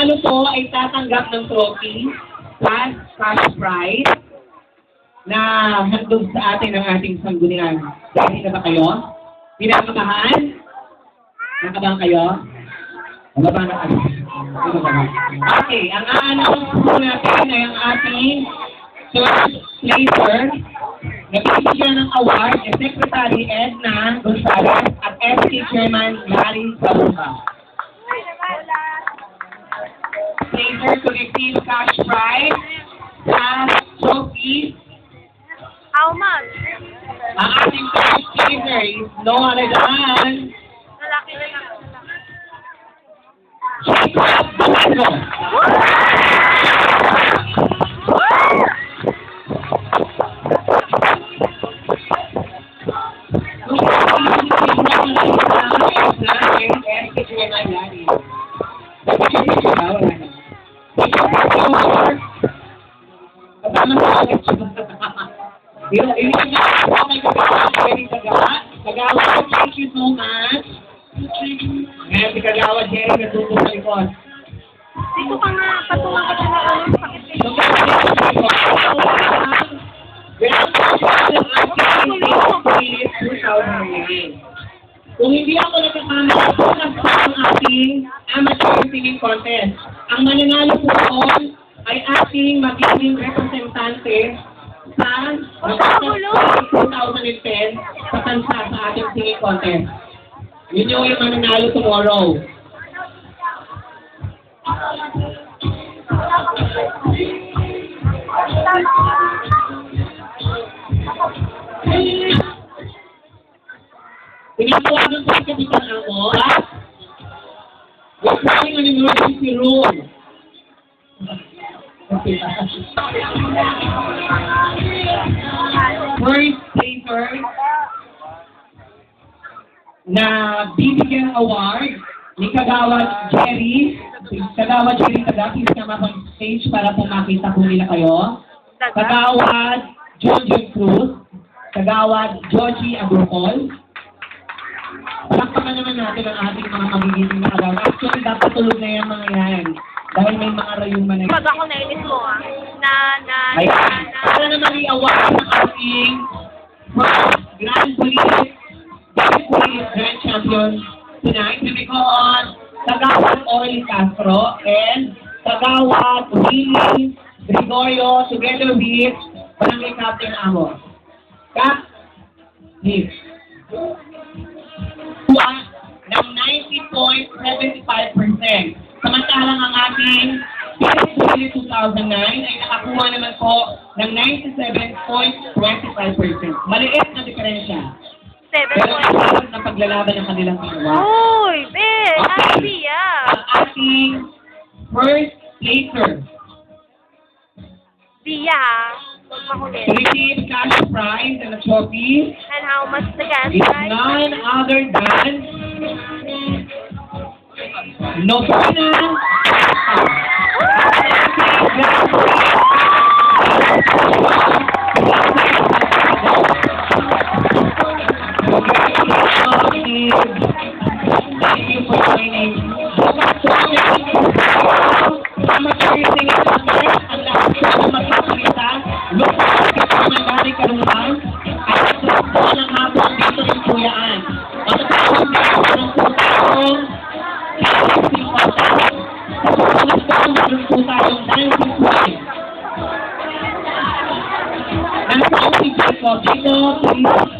mananalo po ay tatanggap ng trophy plus cash prize na handog sa atin ng ating sanggunian. Ready na ba kayo? Pinapakahan? Nakabahan kayo? Nakabahan na kayo? Okay, ang aanong po natin ay ang ating first placer na bibigyan ng award ni Secretary Edna Gonzalez at SC Chairman Larry Saluha. Placer to receive cash prize and trophy. How much? Ang ating first placer is no other than Lalaki na lang. Jacob Bulago. Kagawad, thank you so much. Ngayon si Kagawad Jerry natutong sa likod. Dito ka nga, patungan ka na lang. Sakit dito. Kung hindi ako nagkakamali po ng ating amateur singing contest, ang mananalo po noon ay ating magiging representante sa 2010 sa kansa sa ating singing contest. Yun yung mananalo tomorrow. Pinatawagan ko si Kapitan Amos. We're having an emergency room. Okay. First placer na bibigyan award ni Kagawad Jerry. Kagawad Jerry, please kama sa stage para po makita po nila kayo. Kagawad Georgie Cruz. Kagawad Georgie Agrocol. Palakpakan naman natin ang ating mga magiging nakagawad. Actually, dapat tulog na yung mga yan. Dahil may mga rayuman na yun. Pag ako nainis mo ah. Ayan. Para naman i-award ng ating Grand Police Grand Champion tonight. We call on Kagawad Orly Castro and Kagawad Willie Gregorio together with Barangay Captain Amos. Kap, please. Ng 90.75%. Samantalang ang ating PSW 2009 ay nakakuha naman po ng 97.25%. Maliit na diferensya. 7 Pero points. ang na paglalaban ng kanilang ginawa. Uy, Ben! Happy ah! Ang ating first placer Dia ah. Huwag to makulit. receive cash prize and a trophy And how much the gas is price? none other than Nobina. Thank you for joining. Amateur singing contest, ang lahat po magpapalita, lupos at pangagari karungan, at ito po ng hapon dito ng Kuyaan. Matatapos dito ng putang dancing contest. Sa susunod po, meron po tayong dancing quiz. Nasa ang si Jacob. Jacob, please.